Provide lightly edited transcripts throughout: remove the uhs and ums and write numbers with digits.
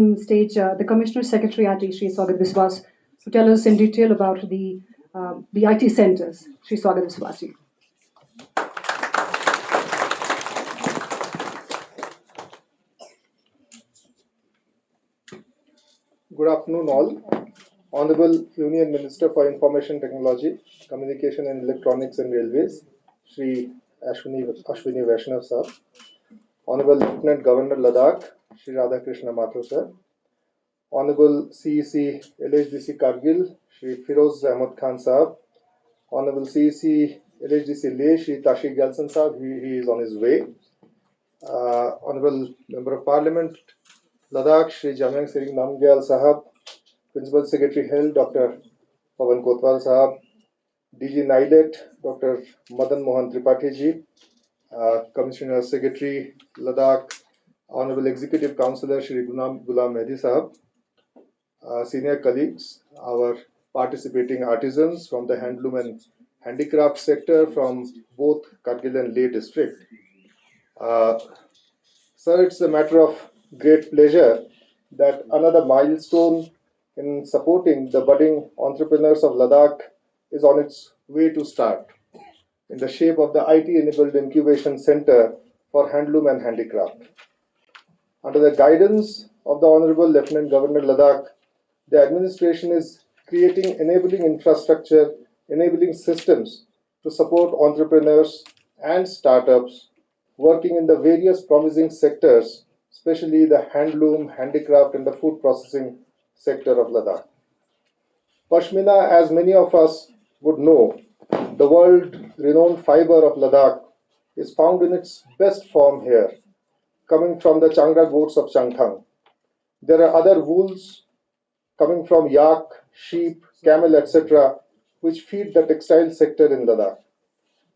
stage the Commissioner Secretary IT, Shri Swagat Biswas, to tell us in detail about the IT centers. Shri Swagat Biswas. Good afternoon, all. Honorable Union Minister for Information Technology, Communication and Electronics and Railways, Shri Ashwini Vaishnav sir. Honorable Lieutenant Governor Ladakh, Shri Radhakrishna Mathur sir. Honorable CEC LHDC Kargil, Shri Firoz Ahmad Khan sahab. Honorable CEC LHDC Leh, Shri Tashi Galsan sahab, he is on his way. Honorable Member of Parliament, Ladakh, Shri Jamyang Sering Namgyal sahab. Principal Secretary Health, Dr. Pawan Kotwal sahab. DG NIELIT, Dr. Madan Mohan Tripathi ji. Commissioner Secretary Ladakh, Honorable Executive Councillor Shri Gulam Mehdi sahab. Senior colleagues, our participating artisans from the handloom and handicraft sector from both Kargil and Leh district. Sir, it's a matter of great pleasure that another milestone in supporting the budding entrepreneurs of Ladakh is on its way to start in the shape of the IT-enabled incubation center for handloom and handicraft. Under the guidance of the Honorable Lieutenant Governor Ladakh, the administration is creating enabling infrastructure, enabling systems to support entrepreneurs and startups working in the various promising sectors, especially the handloom, handicraft, and the food processing sector of Ladakh. Pashmina, as many of us would know, the world-renowned fiber of Ladakh is found in its best form here, coming from the Changra goats of Changthang. There are other wools coming from yak, sheep, camel, etc., which feed the textile sector in Ladakh.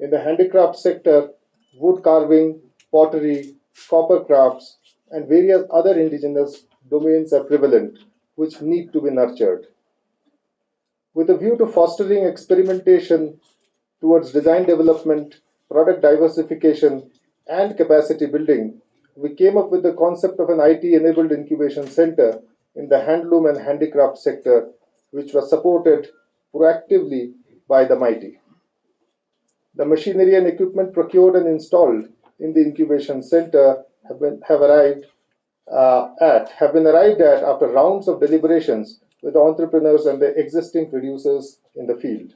In the handicraft sector, wood carving, pottery, copper crafts, and various other indigenous domains are prevalent, which need to be nurtured. With a view to fostering experimentation towards design development, product diversification, and capacity building, we came up with the concept of an IT-enabled incubation center in the handloom and handicraft sector, which was supported proactively by the mighty. The machinery and equipment procured and installed in the incubation center have been arrived at after rounds of deliberations with entrepreneurs and the existing producers in the field.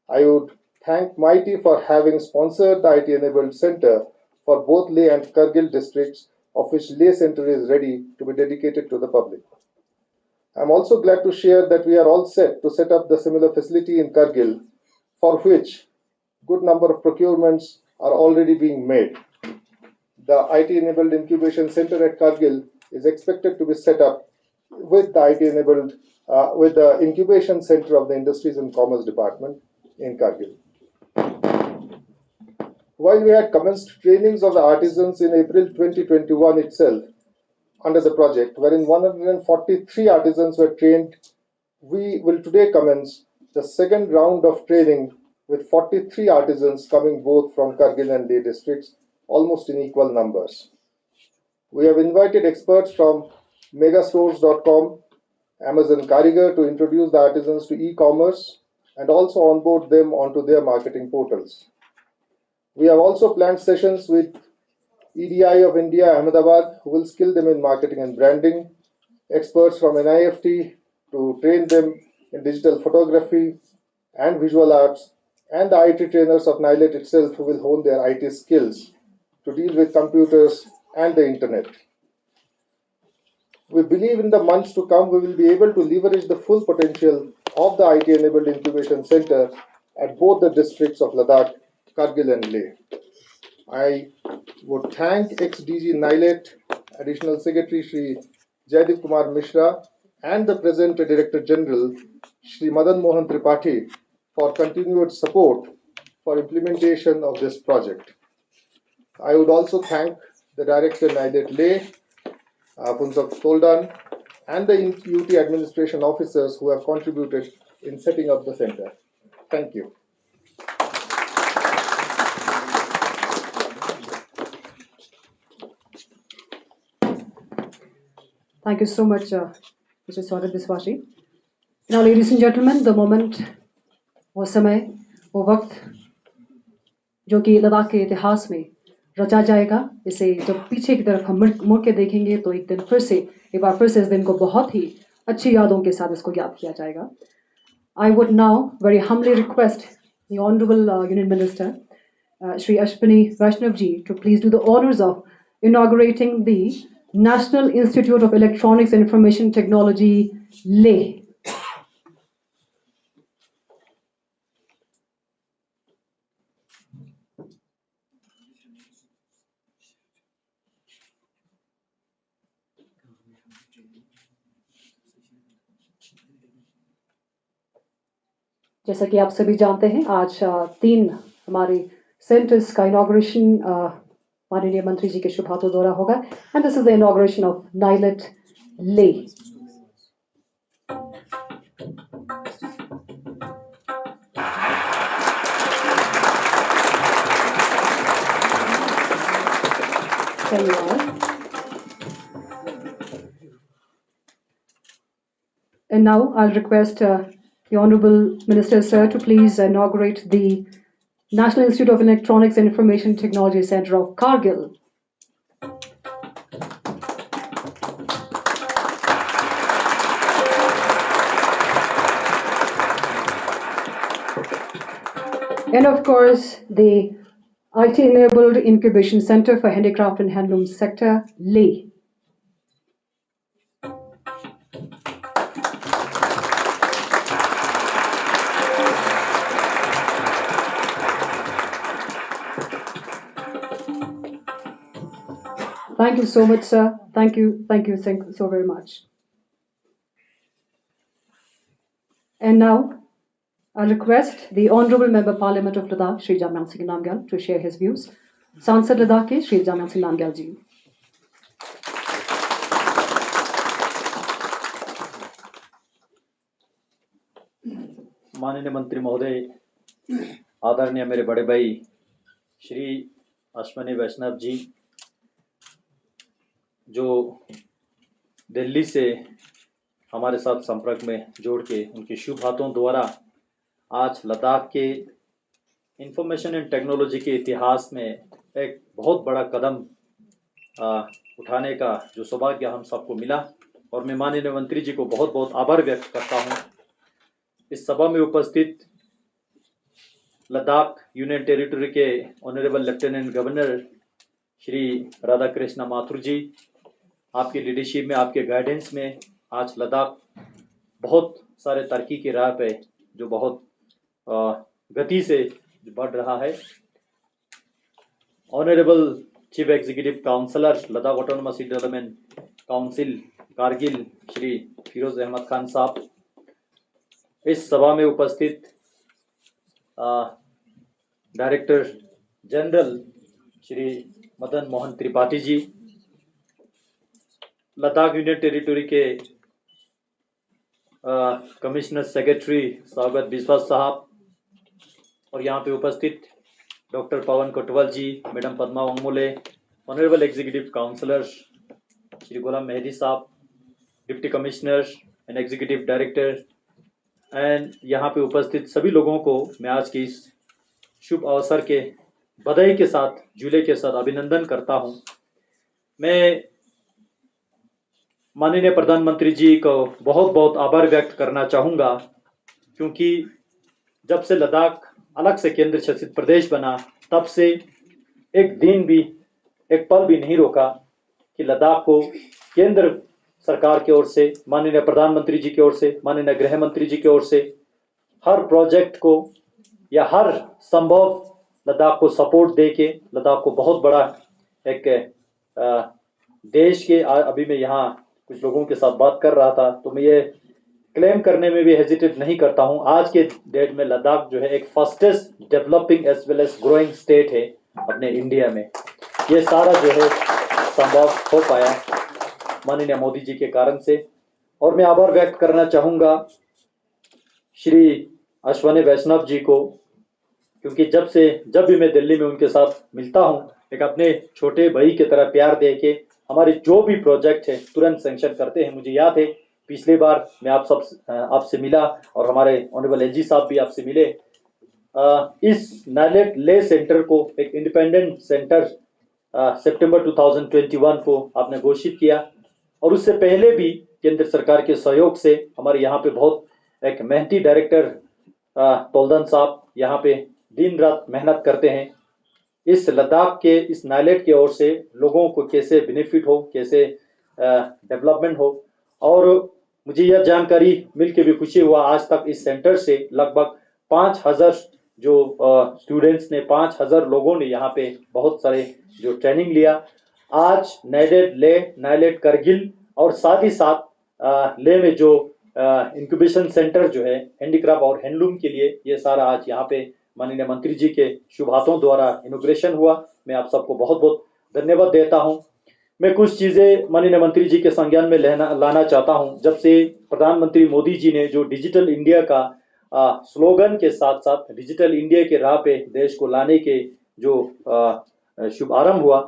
I would thank Mighty for having sponsored the IT-enabled center for both Leh and Kargil districts, of which Leh center is ready to be dedicated to the public. I'm also glad to share that we are all set to set up the similar facility in Kargil, for which good number of procurements are already being made. The IT-enabled incubation center at Kargil is expected to be set up with the IT-enabled with the incubation center of the Industries and Commerce Department in Kargil. While we had commenced trainings of the artisans in April 2021 itself under the project, wherein 143 artisans were trained, we will today commence the second round of training with 43 artisans coming both from Kargil and Leh districts, almost in equal numbers. We have invited experts from megastores.com, Amazon Kargil to introduce the artisans to e-commerce and also onboard them onto their marketing portals. We have also planned sessions with EDI of India, Ahmedabad, who will skill them in marketing and branding, experts from NIFT to train them in digital photography and visual arts, and the IT trainers of NIELIT itself who will hone their IT skills to deal with computers and the internet. We believe in the months to come we will be able to leverage the full potential of the IT-enabled incubation center at both the districts of Ladakh, Kargil and Leh. I would thank ex-DG NIELIT, Additional Secretary Shri Jaideep Kumar Mishra, and the present Director General Shri Madan Mohan Tripathi for continued support for implementation of this project. I would also thank the Director NIELIT Leh, Punsab Soldan, and the UT administration officers who have contributed in setting up the center. Thank you. Thank you so much, Mr. Swagat Biswashi. Now, ladies and gentlemen, the moment, वो समय, वो वक्त जो कि लद्दाख के इतिहास में रचा जाएगा, इसे जब पीछे की तरफ हम मुड़ के देखेंगे तो एक बार फिर से इस दिन को बहुत ही अच्छी यादों के साथ इसको याद किया जाएगा. I would now very humbly request the Honorable Union Minister, Shri Ashwini Vaishnav ji, to please do the honors of inaugurating the National Institute of Electronics and Information Technology, Leh. जैसा कि आप सभी जानते हैं, आज 3 हमारे सेंटर्स का inauguration माननीय मंत्री जी के शुभ हाथों द्वारा होगा. And this is the inauguration of NIELIT, Leh. There you are. And now I'll request the Honorable Minister, sir, to please inaugurate the National Institute of Electronics and Information Technology Center of Kargil. And of course, the IT-enabled incubation center for handicraft and handloom sector, Leh. Thank you so much, sir. Thank you so very much. And now, I request the Honorable Member Parliament of Ladakh, Shri Jamyang Singh Namgyal, to share his views. Sansad Ladakh ke Shri Jamyang Singh Namgyal ji. माननीय मंत्री महोदय, आदरणीय मेरे बड़े भाई श्री अश्विनी वैष्णव जी, जो दिल्ली से हमारे साथ संपर्क में जोड़ के उनके शुभ हाथों द्वारा आज लद्दाख के इंफॉर्मेशन एंड टेक्नोलॉजी के इतिहास में एक बहुत बड़ा कदम उठाने का जो सौभाग्य हम सबको मिला, और मैं माननीय मंत्री जी को बहुत बहुत आभार व्यक्त करता हूँ. इस सभा में उपस्थित लद्दाख यूनियन टेरिटरी के honourable lieutenant governor Shri Radha Krishna Mathur ji, आपकी लीडरशिप में, आपके गाइडेंस में आज लद्दाख बहुत सारे तरक्की की राह पे जो बहुत गति से बढ़ रहा है. Honourable chief executive councillor Ladakh autonomous development council Kargil Shri Firoz Ahmad Khan sahab, इस सभा में उपस्थित director general Shri Madan Mohan Tripathi ji, Ladakh union territory के कमिश्नर सेक्रेटरी स्वागत बिस्वास साहब, और यहाँ पे उपस्थित doctor Pawan Kotwal ji, madam Padma Wangmole, honourable executive councillor Shri Ghulam Mehdi sahab, deputy commissioner and executive director, and यहाँ पे उपस्थित सभी लोगों को मैं आज के इस शुभ अवसर के बधाई के साथ, जुले के साथ अभिनंदन करता हूँ. मैं माननीय प्रधानमंत्री जी को बहुत बहुत आभार व्यक्त करना चाहूँगा, क्योंकि जब से लद्दाख अलग से केंद्र शासित प्रदेश बना, तब से एक दिन भी, एक पल भी नहीं रोका कि लद्दाख को केंद्र सरकार की ओर से, माननीय प्रधानमंत्री जी की ओर से, माननीय गृह मंत्री जी की ओर से हर प्रोजेक्ट को या हर संभव लद्दाख को सपोर्ट दे के लद्दाख को बहुत बड़ा एक देश के, अभी मैं यहाँ कुछ लोगों के साथ बात कर रहा था तो मैं ये क्लेम करने में भी हेजिटेट नहीं करता हूँ, आज के डेट में लद्दाख जो है एक fastest developing as well as growing state है अपने इंडिया में. ये सारा जो है संभव हो पाया माननीय मोदी जी के कारण से. और मैं आभार व्यक्त करना चाहूँगा श्री अश्विनी वैष्णव जी को, क्योंकि जब भी मैं दिल्ली में उनके साथ मिलता हूँ, एक अपने छोटे भाई की तरह प्यार दे के हमारे जो भी प्रोजेक्ट है तुरंत सेंक्शन करते हैं। मुझे याद है पिछली बार मैं आपसे मिला और हमारे ऑनरेबल एलजी साहब भी आपसे मिले। इस नाइलेट ले सेंटर को एक इंडिपेंडेंट सेंटर सितंबर 2021 को आपने घोषित किया, और उससे पहले भी केंद्र सरकार के सहयोग से हमारे यहाँ पे बहुत एक मेहनती डायरेक्टर तोल्दन साहब यहाँ पे दिन रात मेहनत करते हैं। इस लद्दाख के इस नाइलेट की ओर से लोगों को कैसे बेनिफिट हो, कैसे डेवलपमेंट हो, और मुझे यह जानकारी मिल के भी खुशी हुआ आज तक इस सेंटर से लगभग 5,000 जो स्टूडेंट्स ने 5,000 लोगों ने यहाँ पे बहुत सारे जो ट्रेनिंग लिया। आज नाइलेट करगिल और साथ ही साथ ले में जो इंक्यूबेशन सेंटर जो है हैंडीक्राफ्ट और हैंडलूम के लिए, ये सारा आज यहाँ पे माननीय मंत्री जी के शुभ हाथों द्वारा इनॉग्रेशन हुआ। मैं आप सबको बहुत बहुत धन्यवाद देता हूँ। मैं कुछ चीजें माननीय मंत्री जी के संज्ञान में लाना चाहता हूँ। जब से प्रधानमंत्री मोदी जी ने जो डिजिटल इंडिया का स्लोगन के साथ साथ डिजिटल इंडिया के राह पे देश को लाने के जो शुभारंभ हुआ,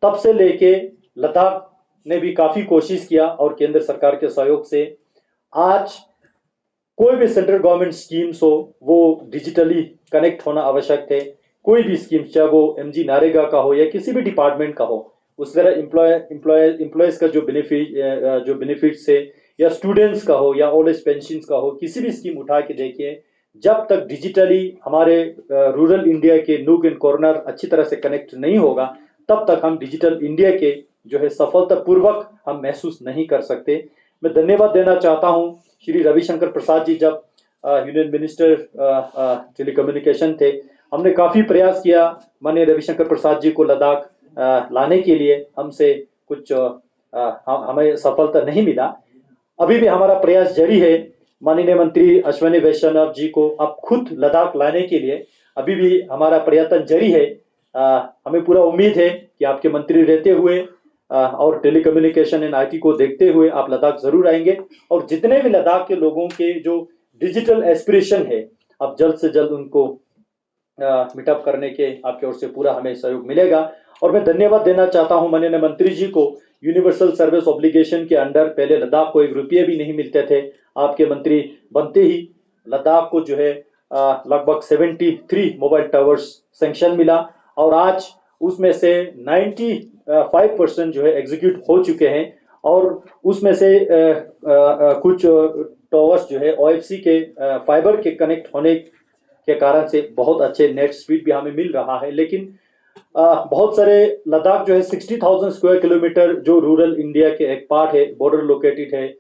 तब से लेके लद्दाख ने भी काफी कोशिश किया, और केंद्र सरकार के सहयोग से आज कोई भी सेंट्रल गवर्नमेंट स्कीम्स हो वो डिजिटली कनेक्ट होना आवश्यक है। कोई भी स्कीम, चाहे वो एमजी नारेगा का हो या किसी भी डिपार्टमेंट का हो, उस तरह एम्प्लॉयज का जो बेनिफिट्स है, या स्टूडेंट्स का हो या ओल्ड एज पेंशन का हो, किसी भी स्कीम उठा के देखिए, जब तक डिजिटली हमारे रूरल इंडिया के नूक एंड कॉर्नर अच्छी तरह से कनेक्ट नहीं होगा, तब तक हम डिजिटल इंडिया के जो है सफलतापूर्वक हम महसूस नहीं कर सकते। मैं धन्यवाद देना चाहता हूं श्री रविशंकर प्रसाद जी, जब यूनियन मिनिस्टर टेलीकम्युनिकेशन थे, हमने काफी प्रयास किया माननीय रविशंकर प्रसाद जी को लद्दाख लाने के लिए। हमसे कुछ हमें सफलता नहीं मिला। अभी भी हमारा प्रयास जारी है। माननीय मंत्री अश्विनी वैष्णव जी को अब खुद लद्दाख लाने के लिए अभी भी हमारा प्रयत्न जारी है। हमें पूरा उम्मीद है कि आपके मंत्री रहते हुए और टेलीकम्युनिकेशन एंड आईटी को देखते हुए आप लद्दाख जरूर आएंगे, और जितने भी लद्दाख के लोगों के जो डिजिटल एस्पिरेशन है, आप जल्द से जल्द उनको मीटअप करने के आपके ओर से पूरा हमें सहयोग मिलेगा। और मैं धन्यवाद देना चाहता हूं माननीय मंत्री जी को। यूनिवर्सल सर्विस ऑब्लिगेशन के अंडर पहले लद्दाख को 1 रुपये भी नहीं मिलते थे। आपके मंत्री बनते ही लद्दाख को जो है लगभग 73 मोबाइल टावर्स सैंक्शन मिला, और आज उसमें से 95% जो है एग्जीक्यूट हो चुके हैं, और उसमें से कुछ टावर्स जो है ओएफसी के फाइबर के कनेक्ट होने के कारण से बहुत अच्छे नेट स्पीड भी हमें मिल रहा है। लेकिन बहुत सारे लद्दाख जो है 60,000 स्क्वायर किलोमीटर जो रूरल इंडिया के एक पार्ट है, बॉर्डर लोकेटेड है,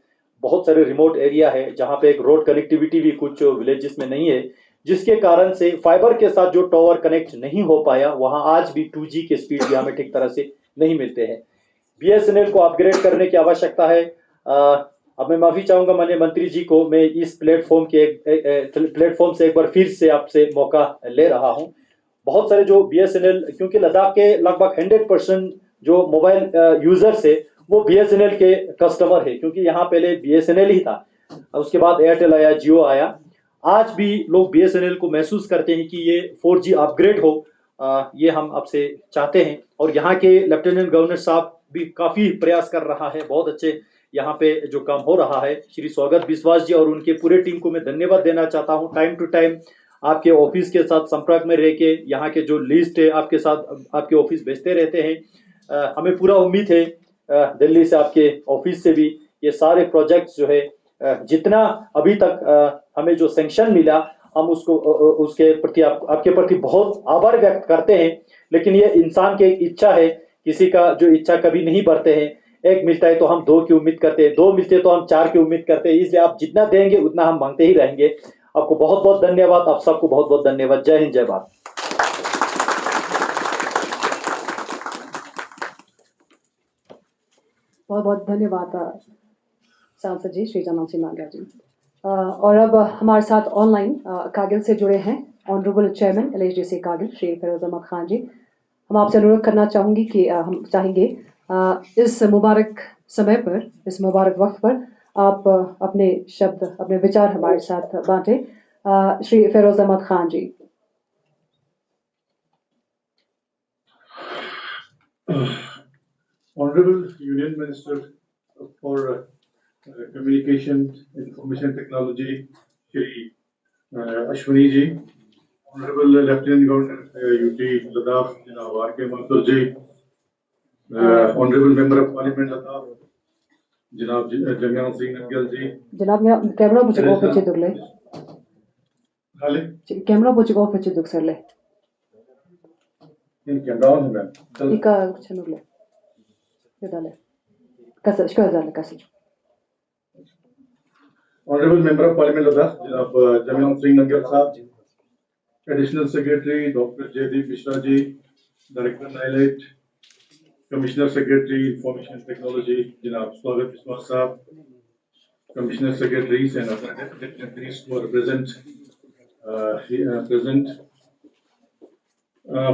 बहुत सारे रिमोट एरिया है जहां पे एक रोड कनेक्टिविटी भी कुछ विलेजेस में नहीं है, जिसके कारण से फाइबर के साथ जो टावर कनेक्ट नहीं हो पाया, वहां आज भी 2G के स्पीड भी हमें ठीक तरह से नहीं मिलते हैं। बीएसएनएल को अपग्रेड करने की आवश्यकता है। अब मैं माफी चाहूंगा माननीय मंत्री जी को, मैं इस प्लेटफॉर्म से एक बार फिर से आपसे मौका ले रहा हूं। बहुत सारे जो बीएसएनएल, क्योंकि लद्दाख के लगभग 100% जो मोबाइल यूजर्स है वो बीएसएनएल के कस्टमर है, क्योंकि यहाँ पहले बीएसएनएल ही था, उसके बाद एयरटेल आया, जियो आया। आज भी लोग बीएसएनएल को महसूस करते हैं कि ये 4G अपग्रेड हो, ये हम आपसे चाहते हैं। और यहाँ के लेफ्टिनेंट गवर्नर साहब भी काफी प्रयास कर रहा है, बहुत अच्छे यहाँ पे जो काम हो रहा है। श्री स्वागत विश्वास जी और उनके पूरे टीम को मैं धन्यवाद देना चाहता हूँ। टाइम टू टाइम आपके ऑफिस के साथ संपर्क में रह के यहाँ के जो लिस्ट है आपके साथ आपके ऑफिस भेजते रहते हैं। हमें पूरा उम्मीद है दिल्ली से आपके ऑफिस से भी ये सारे प्रोजेक्ट्स जो है जितना अभी तक हमें जो सैंक्शन मिला, हम उसको उसके प्रति आपके प्रति बहुत आभार व्यक्त करते हैं। लेकिन ये इंसान की एक इच्छा है, किसी का जो इच्छा कभी नहीं बढ़ते हैं। एक मिलता है तो हम 2 की उम्मीद करते हैं, 2 मिलते हैं तो हम 4 की उम्मीद करते हैं, इसलिए आप जितना देंगे उतना हम मांगते ही रहेंगे। आपको बहुत बहुत धन्यवाद, आप सबको बहुत बहुत धन्यवाद। जय हिंद, जय भारत। बहुत बहुत धन्यवाद सांसद जी श्री जमाल सिंह मांगा जी। और अब हमारे साथ ऑनलाइन कारगिल से जुड़े हैं honourable chairman LHDC Kargil Shri Firoz Ahmad Khan ji. हम आपसे अनुरोध करना चाहूँगी कि हम चाहेंगे इस मुबारक समय पर, इस मुबारक वक्त पर आप अपने शब्द, अपने विचार हमारे साथ बांटें। श्री फिरोज अहमद खान जी। Honorable Union Minister for Communication, Information Technology, Shri Ashwani Ji, Honorable Lieutenant Governor UT Ladakh, Janab R.K. Mathur Ji, Honorable Member of Parliament Ladakh, Janab Jamyal Singh Nangal Ji, जनाब यहाँ कैमरा पूछे को पीछे दुख ले Hale, कैमरा पूछे को पीछे दुख सर ले in Camden, ma'am. इका कुछ नुक ले ये डाले कसर शक्ल डाले कसर Honorable Member of Parliament Ladakh, Janab Jamyal Singh Nangal Sahab, Additional Secretary Dr. Jaydeep Mishra Ji, Director NIELIT, Commissioner Secretary Information Technology, Janab Swagat Biswas Sahab, Commissioner Secretaries and other dignitaries who are present.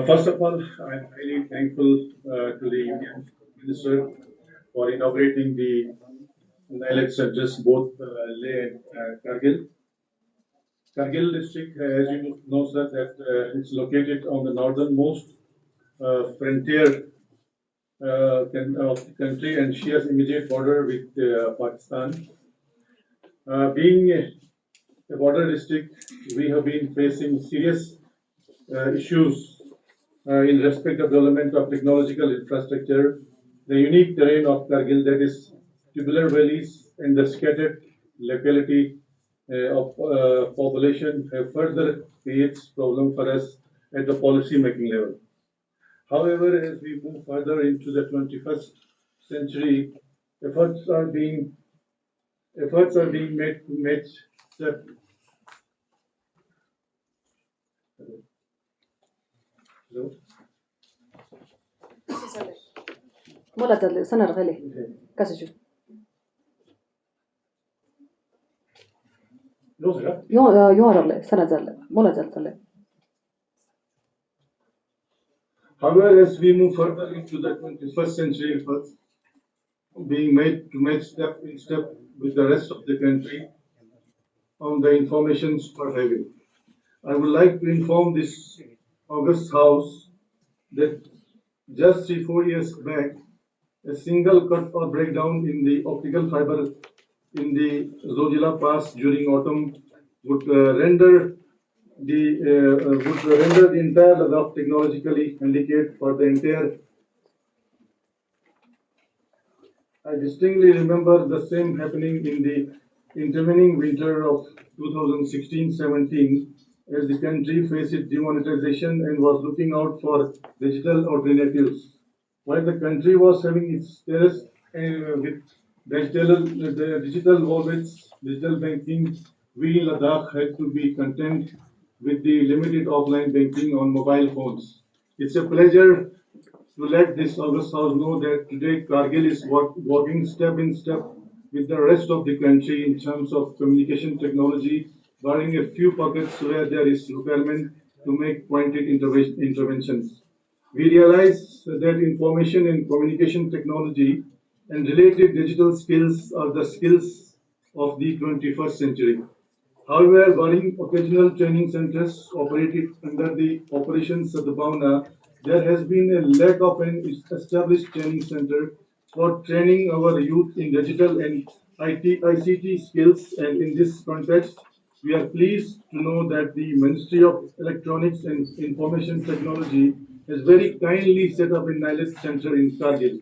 First of all, I'm highly thankful to the Union Minister for inaugurating the NIELIT centers, both Leh and Kargil. Kargil district, as you know, sir, that it's located on the northernmost frontier of the country and shares immediate border with Pakistan. Being a border district, we have been facing serious issues in respect of development of technological infrastructure. The unique terrain of Kargil, that is tubular valleys and the scattered locality of population, have further creates problem for us at the policy making level. However, as we move further into the 21st century, efforts are being made to match step. Hello? मोला चल सनर गले कसर शु No, sir. यो रले सनर चल मोला चल चले However, as we move further into the 21st century, efforts being made to match step in step with the rest of the country on the information superhighway. I would like to inform this August House that just 3-4 years back, a single cut or breakdown in the optical fiber in the Zojila Pass during autumn would render the entire Ladakh technologically handicapped for the entire. I distinctly remember the same happening in the intervening winter of 2016-17 as the country faced demonetization and was looking out for digital alternatives. While the country was having its status with digital wallets, digital banking, we in Ladakh had to be content with the limited offline banking on mobile phones. It's a pleasure to let this August House know that today Kargil is walking step in step with the rest of the country in terms of communication technology, barring a few pockets where there is requirement to make pointed interventions. We realize that information and communication technology and related digital skills are the skills of the 21st century. However, barring occasional training centers operated under the Operation Sadbhavana, there has been a lack of an established training center for training our youth in digital and ICT skills. And in this context, we are pleased to know that the Ministry of Electronics and Information Technology has very kindly set up a NIELIT center in Kargil.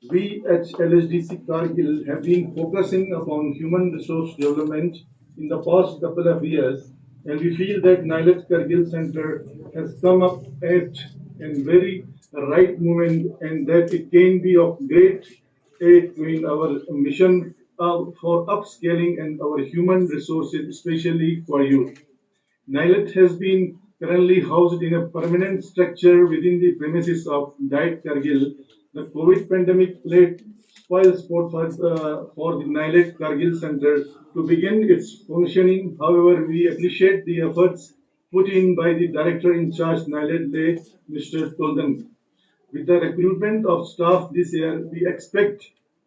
We at LSDC Kargil have been focusing upon human resource development in the past couple of years, and we feel that NIELIT Kargil Center has come up at a very right moment and that it can be of great aid in our mission for upscaling and our human resources, especially for youth. NIELIT has been currently housed in a permanent structure within the premises of Diet Kargil. The COVID pandemic played spoil sport for the NIELIT Kargil Center to begin its functioning. However, we appreciate the efforts put in by the director in charge, NIELIT, Mr. Tolden. With the recruitment of staff this year, we expect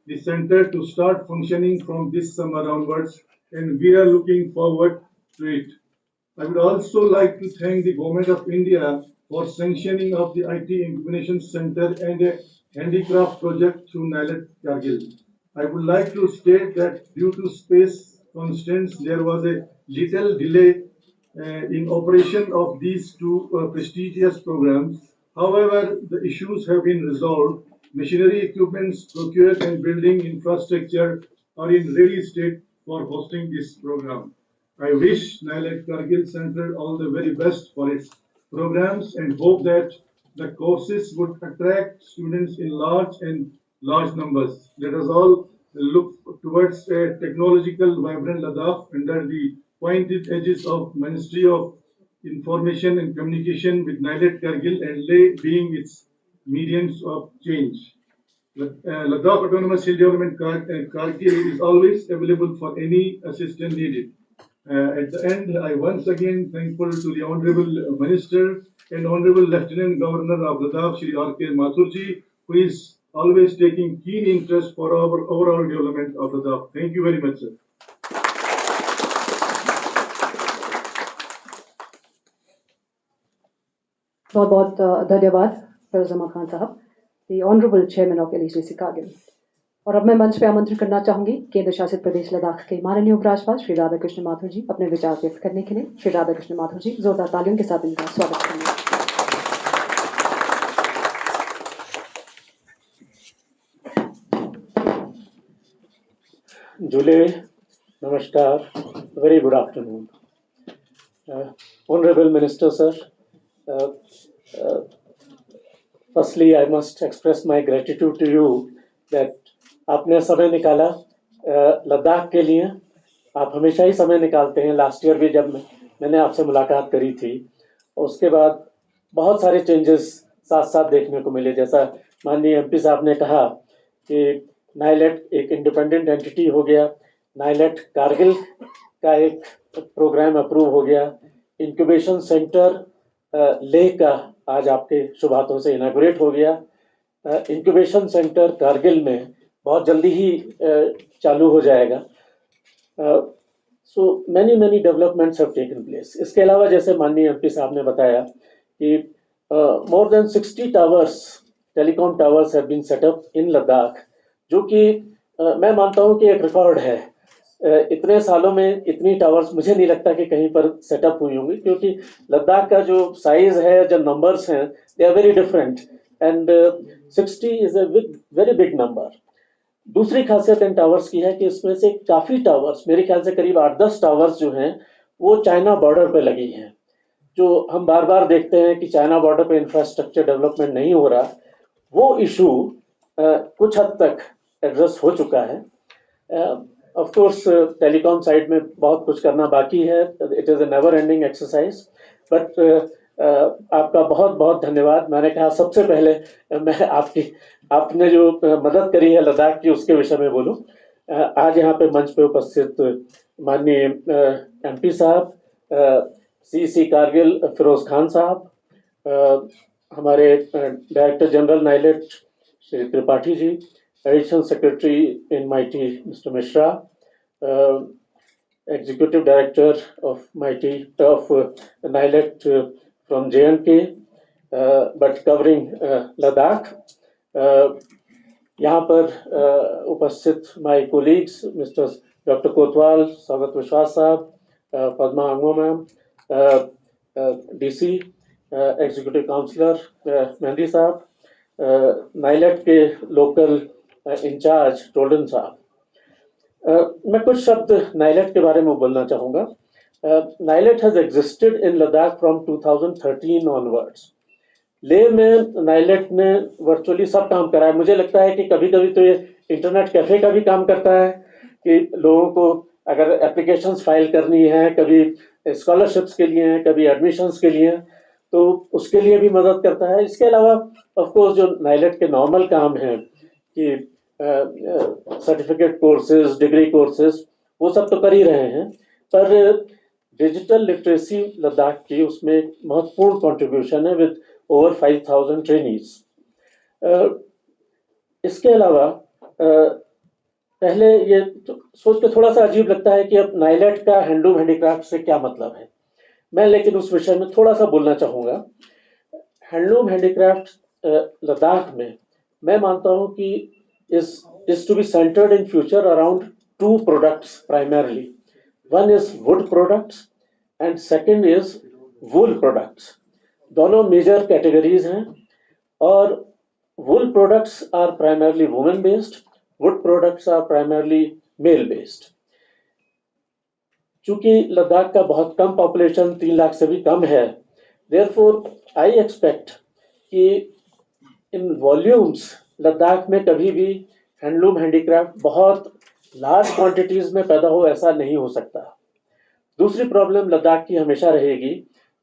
the center to start functioning from this summer onwards, and we are looking forward to it. I would also like to thank the Government of India for sanctioning of the IT Incubation Center and a handicraft project through NIELIT Kargil. I would like to state that due to space constraints, there was a little delay in operation of these two prestigious programs. However, the issues have been resolved. Machinery equipments procured and building infrastructure are in ready state for hosting this program. I wish NIELIT Kargil Center all the very best for its programs and hope that the courses would attract students in large numbers. Let us all look towards a technological vibrant Ladakh under the pointed edges of Ministry of Information and Communication with NIELIT Kargil and Leh being its mediums of change. Ladakh Autonomous Hill Development Kargil is always available for any assistance needed. At the end, I once again thankful to the Honorable Minister and Honorable Lieutenant Governor of Ladakh, Shri R.K. Mathurji, who is always taking keen interest for our overall development of Ladakh. Thank you very much, sir. बहुत बहुत धन्यवाद Firoz Ahmad Khan sahab, the honourable chairman of LECC Kargil. और अब मैं मंच पे आमंत्रित करना चाहूंगी केंद्र शासित प्रदेश लद्दाख के माननीय उपराज्यपाल श्री राधाकृष्ण माथुर जी अपने विचार व्यक्त करने के लिए। श्री राधाकृष्ण माथुर जी, जोरदार तालियों के साथ इनका स्वागत करेंगे। Jule, Namaskar, very good afternoon. Honorable Minister, sir, uh, uh, firstly I must express my gratitude to you that आपने समय निकाला लद्दाख के लिए। आप हमेशा ही समय निकालते हैं। लास्ट ईयर भी जब मैंने आपसे मुलाकात करी थी, उसके बाद बहुत सारे चेंजेस साथ साथ देखने को मिले। जैसा माननीय एमपी साहब ने कहा कि नाइलेट एक इंडिपेंडेंट एंटिटी हो गया, नाइलेट कारगिल का एक प्रोग्राम अप्रूव हो गया, इंक्यूबेशन सेंटर लेह का आज आपके शुभ हाथों से इनागुरेट हो गया। इंक्यूबेशन सेंटर कारगिल में बहुत जल्दी ही चालू हो जाएगा। So many developments have taken place. इसके अलावा जैसे माननीय एमपी साहब ने बताया कि more than 60 towers, telecom towers have been set up in Ladakh, जो कि मैं मानता हूं कि एक रिकॉर्ड है। इतने सालों में इतनी टावर्स मुझे नहीं लगता कि कहीं पर सेटअप हुई होंगी, क्योंकि लद्दाख का जो साइज है, जो नंबर्स हैं, they are very different and 60 is a very big number. दूसरी खासियत इन टावर्स की है कि इसमें से काफ़ी टावर्स, मेरे ख्याल से करीब 8-10 टावर्स जो हैं वो चाइना बॉर्डर पे लगी हैं। जो हम बार बार देखते हैं कि चाइना बॉर्डर पे इंफ्रास्ट्रक्चर डेवलपमेंट नहीं हो रहा, वो इशू कुछ हद तक एड्रेस हो चुका है। ऑफ कोर्स टेलीकॉम साइड में बहुत कुछ करना बाकी है। It is a never ending exercise, but आपका बहुत बहुत धन्यवाद। मैंने कहा सबसे पहले मैं आपने जो मदद करी है लद्दाख की, उसके विषय में बोलूं। आज यहाँ पे मंच पे उपस्थित माननीय एमपी साहब, सीसी कारगिल फिरोज खान साहब, हमारे director general NIELIT Shri Tripathi ji, additional secretary in MeitY mister Mishra, executive director of NIELIT from J&K, but covering Ladakh. यहाँ पर उपस्थित my colleagues, Mr. Dr. Kotwal, Sagat Vishwas साहब, Padma Ango ma'am, DC, Executive Counselor mehndi साहब, NIELIT के local incharge टोल्डन साहब। मैं कुछ शब्द नाइलेट के बारे में बोलना चाहूँगा। NIELIT has existed in Ladakh from 2013 onwards. Leh में नाइलेट ने वर्चुअली सब काम करा है। मुझे लगता है कि कभी कभी तो ये इंटरनेट कैफ़े का भी काम करता है कि लोगों को अगर एप्लीकेशंस फाइल करनी है, कभी स्कॉलरशिप्स के लिए हैं, कभी एडमिशन्स के लिए, तो उसके लिए भी मदद करता है। इसके अलावा ऑफ कोर्स जो नाइलेट के नॉर्मल काम हैं कि सर्टिफिकेट कोर्सेज, डिग्री कोर्सेज, वो सब तो कर ही रहे हैं, पर डिजिटल लिटरेसी लद्दाख की उसमें महत्वपूर्ण कंट्रीब्यूशन है विद ओवर 5000 ट्रेनीज। इसके अलावा पहले ये सोच के थोड़ा सा अजीब लगता है कि अब नाइलेट का हैंडलूम हैंडीक्राफ्ट से क्या मतलब है। मैं लेकिन उस विषय में थोड़ा सा बोलना चाहूँगा। हैंडलूम हैंडीक्राफ्ट लद्दाख में मैं मानता हूं कि is to be centered in future around two products primarily. One is wood products and second is wool products. दोनों मेजर कैटेगरीज हैं और wool products are primarily women based, wood products are primarily male based. चूंकि लद्दाख का बहुत कम population 3 lakh से भी कम है, therefore I expect कि इन वॉल्यूम्स लद्दाख में कभी भी हैंडलूम हैंडीक्राफ्ट बहुत लार्ज क्वांटिटीज में पैदा हो ऐसा नहीं हो सकता। दूसरी प्रॉब्लम लद्दाख की हमेशा रहेगी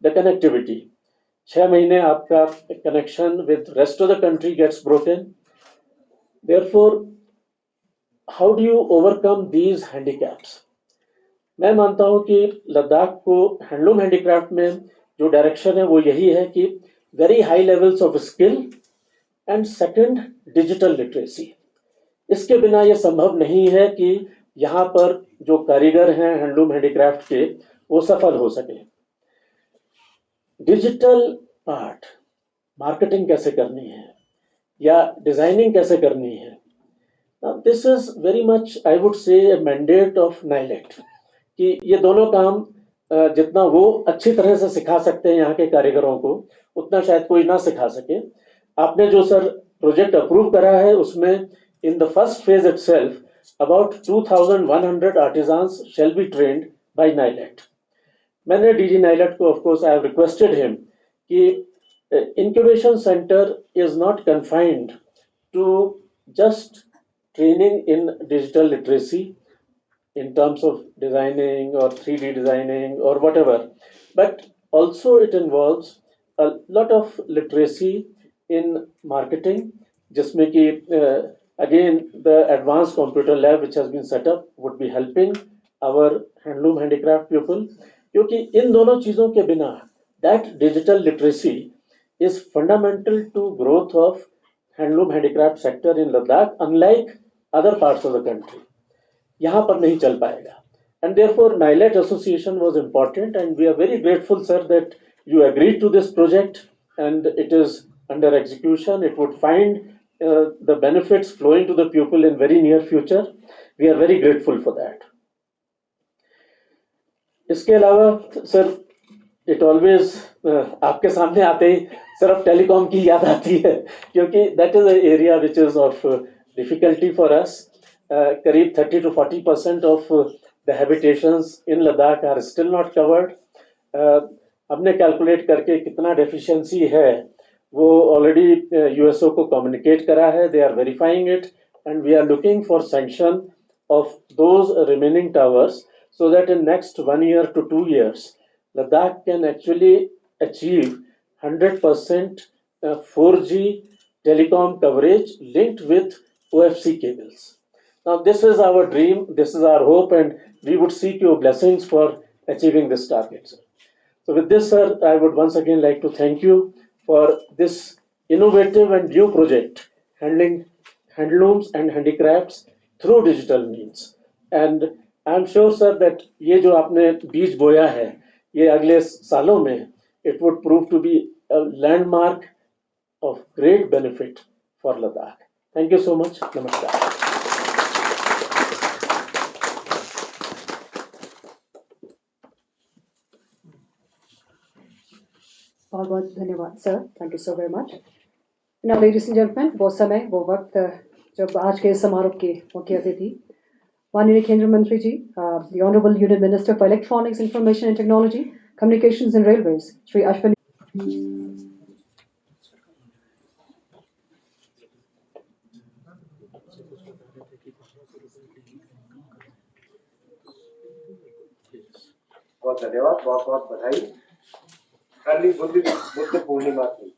द कनेक्टिविटी। 6 महीने आपका connection with rest of the country gets broken, therefore how do you overcome these handicaps. मैं मानता हूं कि लद्दाख को हैंडलूम हैंडीक्राफ्ट में जो डायरेक्शन है वो यही है कि very high levels of skill and second digital literacy. इसके बिना ये संभव नहीं है कि यहाँ पर जो कारीगर हैं हैंडलूम हैंडीक्राफ्ट के वो सफल हो सके। डिजिटल पार्ट, मार्केटिंग कैसे करनी है या डिजाइनिंग कैसे करनी है, this is very much I would say mandate of NIELIT कि ये दोनों काम जितना वो अच्छी तरह से सिखा सकते हैं यहाँ के कारीगरों को, उतना शायद कोई ना सिखा सके। आपने जो सर प्रोजेक्ट अप्रूव करा है उसमें in the first phase itself about 2100 artisans shall be trained by NIELIT. मैंने डीजी नाइलेट को of course I have requested him कि incubation center is not confined to just training in digital literacy in terms of designing or 3D designing or whatever, but also it involves a lot of literacy in marketing, जिसमें कि again the advanced computer lab which has been set up would be helping our handloom handicraft people, क्योंकि इन दोनों चीज़ों के बिना that digital literacy is fundamental to growth of handloom handicraft sector in Ladakh, unlike other parts of the country. यहाँ पर नहीं चल पाएगा। And therefore NIELIT association was important and we are very grateful sir that you agreed to this project and it is under execution. It would find the benefits flowing to the pupil in very near future. We are very grateful for that. इसके अलावा sir it always आपके सामने आते ही सिर्फ telecom की याद आती है, क्योंकि that is area which is of difficulty for us. करीब 30 to 40% of the habitations in Ladakh are still not covered. हमने कैलकुलेट करके कितना डेफिशिएंसी है वो ऑलरेडी यूएसओ को कम्युनिकेट करा है, they are verifying it and we are looking for sanction of those remaining towers so that in next 1 year to 2 years Ladakh can actually achieve 100% 4G telecom coverage linked with OFC cables. Now this is our dream, this is our hope, and we would seek your blessings for achieving this target, sir. So with this sir, I would once again like to thank you for this innovative and new project handling handlooms and handicrafts through digital means. And I am sure sir that ये जो आपने बीज बोया है ये अगले सालों में it would prove to be a landmark of great benefit for Ladakh. Thank you so much, नमस्कार। बहुत बहुत धन्यवाद sir, thank you so very much. Now ladies and gentlemen, वो समय वो वक्त जब आज के समारोह के मुख्य अतिथि माननीय केंद्रीय मंत्री जी, the honourable union minister for electronics, information and technology, communications and railways, Shri Ashwini. बहुत धन्यवाद, बहुत बहुत बधाई। कल ही बुद्ध पूर्णिमा थी।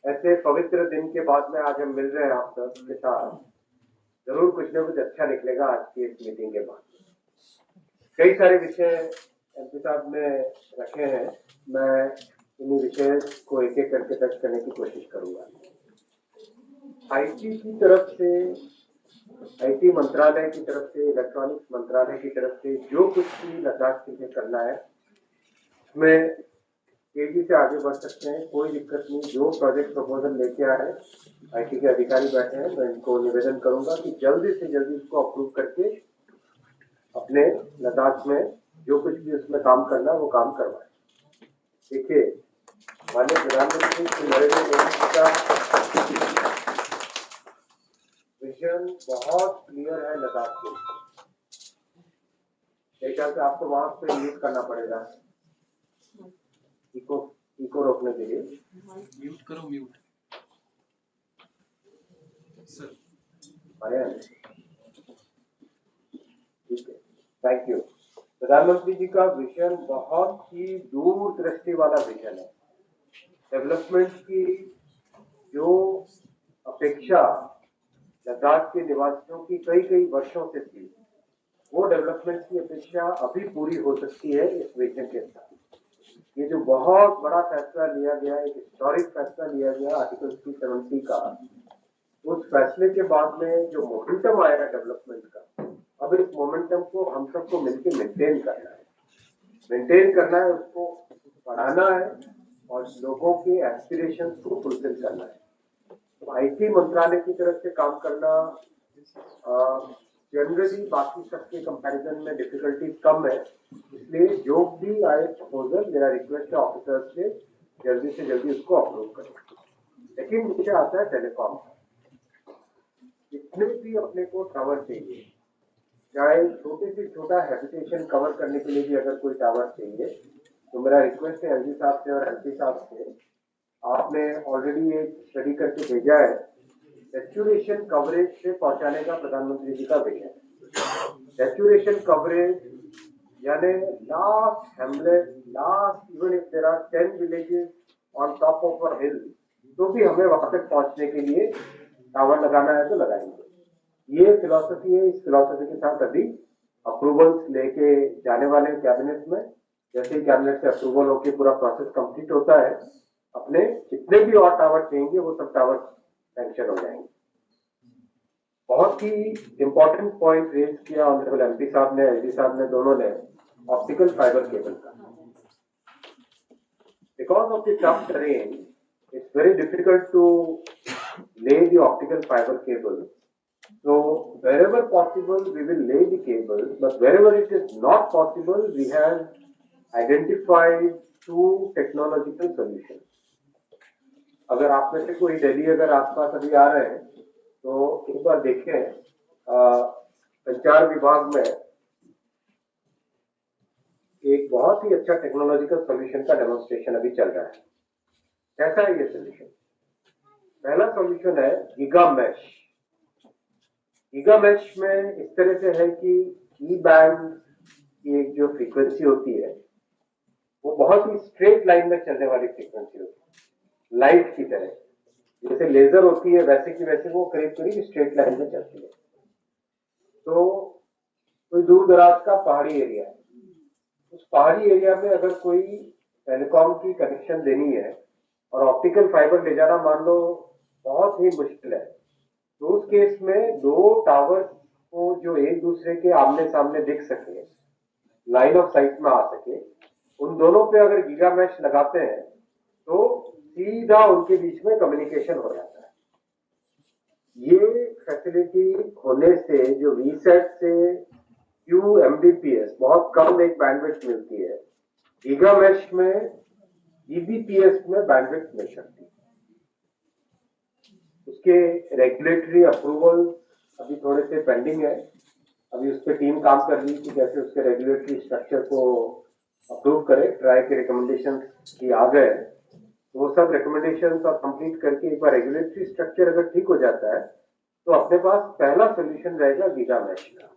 ऐसे पवित्र दिन के बाद में आज हम मिल रहे हैं आप सबके साथ, जरूर कुछ न कुछ अच्छा निकलेगा आज की इस मीटिंग के बाद। कई सारे विषय एमपी साहब ने रखे हैं, मैं इन्हीं विषय को एक एक करके टच करने की कोशिश करूंगा। आईटी की तरफ से, आईटी मंत्रालय की तरफ से, इलेक्ट्रॉनिक्स मंत्रालय की तरफ से जो कुछ भी लद्दाख के लिए करना है, उसमें तेजी से आगे बढ़ सकते हैं, कोई दिक्कत नहीं। जो प्रोजेक्ट प्रपोजल लेके आ रहे हैं, आईटी के अधिकारी बैठे हैं, मैं इनको निवेदन करूंगा कि जल्दी से जल्दी उसको अप्रूव करके अपने लद्दाख में जो कुछ भी उसमें काम करना है वो काम करवाएं। देखिए, माननीय प्रधानमंत्री श्री नरेंद्र मोदी जी का विजन बहुत क्लियर है लद्दाख के। मेरे ख्याल से आपको वहां पे म्यूट करना पड़ेगा इको इको रोकने के लिए। म्यूट करो, म्यूट सर। अरे ठीक है, थैंक यू। प्रधानमंत्री जी का विजन बहुत ही दूरदृष्टि वाला विजन है। डेवलपमेंट की जो अपेक्षा लद्दाख के निवासियों की कई कई वर्षों से थी, वो डेवलपमेंट की अपेक्षा अभी पूरी हो सकती है इस विजन के साथ। ये जो बहुत बड़ा फैसला लिया गया, एक हिस्टोरिक फैसला लिया गया आर्टिकल 370 का, उस फैसले के बाद में जो मोमेंटम आया डेवलपमेंट का, अब इस मोमेंटम को हम सबको मिलकर मेंटेन करना है। मेंटेन करना है, उसको बढ़ाना है और लोगों के एस्पिरेशंस को फुलफिल करना है। तो आईटी मंत्रालय की तरफ से काम करना जनरली बाकी सबके कंपैरिजन में डिफिकल्टीज कम है, इसलिए जो भी आए प्रपोजल, मेरा रिक्वेस्ट है ऑफिसर्स से जल्दी से जल्दी उसको अप्रूव करें। लेकिन मुझे आता है टेलीकॉम का। जितने भी अपने को टावर चाहिए, चाहे छोटे से छोटा हैबिटेशन कवर करने के लिए भी अगर कोई टावर चाहिए, तो मेरा रिक्वेस्ट है एलजी साहब से और एमपी साहब से, आपने ऑलरेडी एक स्टडी करके भेजा है, सैचुरेशन कवरेज से पहुंचाने का प्रधानमंत्री जी का विजन है। सैचुरेशन कवरेज यानी last hamlet, last, even if there are 10 villages on top of a hill, तो भी हमें वहां तक पहुंचने के लिए टावर लगाना है तो लगाएंगे। ये फिलॉसफी है। इस फिलॉसफी के साथ अभी अप्रूवल्स लेके जाने वाले कैबिनेट में। जैसे ही कैबिनेट से अप्रूवल होकर पूरा प्रोसेस कंप्लीट होता है, अपने जितने भी और टावर चाहिए वो सब टावर सैंक्शन हो जाएंगे। बहुत ही इंपॉर्टेंट पॉइंट रेज किया ऑनरेबल एमपी साहब ने, एलजी साहब ने, दोनों ने, ऑप्टिकल फाइबर केबल का। Because of the tough terrain, it's very difficult to lay the optical fiber cable. So wherever possible, we will lay the cable, but wherever it is not possible, we have identified two technological solutions. अगर आप में से कोई दिल्ली अगर आसपास अभी आ रहे हैं, तो एक बार देखें, संचार विभाग में एक बहुत ही अच्छा टेक्नोलॉजिकल सॉल्यूशन का डेमोन्स्ट्रेशन अभी चल रहा है। कैसा है ये सॉल्यूशन? पहला सॉल्यूशन है गीगा मैश। गीगा मैश में इस तरह से है कि ई बैंड की एक जो फ्रीक्वेंसी होती है, वो बहुत ही स्ट्रेट लाइन में चलने वाली फ्रीक्वेंसी होती है, लाइट की तरह। जैसे लेजर होती है वैसे की वैसे वो करीब करीब स्ट्रेट लाइन में चलती है। तो कोई दूर दराज का पहाड़ी एरिया है, उस पहाड़ी एरिया में अगर कोई टेलीकॉम की कनेक्शन देनी है और ऑप्टिकल फाइबर ले जाना मान लो बहुत ही मुश्किल है, तो उस केस में दो टावर को जो एक दूसरे के आमने सामने दिख सके, लाइन ऑफ साइट में आ सके, उन दोनों पे अगर गीगा मैश लगाते हैं तो सीधा उनके बीच में कम्युनिकेशन हो जाता है। ये फैसिलिटी होने से जो वीसेट से क्यू एमबीपीएस बहुत कम एक बैंडविड्थ मिलती है, गीगा मैश में जीबीपीएस में बैंडविड्थ मिल सकती है। उसके रेगुलेटरी अप्रूवल अभी थोड़े से पेंडिंग है। अभी उस पर टीम काम कर रही है कि कैसे उसके रेगुलेटरी स्ट्रक्चर को अप्रूव करे। ट्राई के रिकमेंडेशन भी आ गए, तो वो सब रिकमेंडेशन और कंप्लीट करके एक बार रेगुलेटरी स्ट्रक्चर अगर ठीक हो जाता है, तो अपने पास पहला सोल्यूशन रहेगा गीगा मैश का।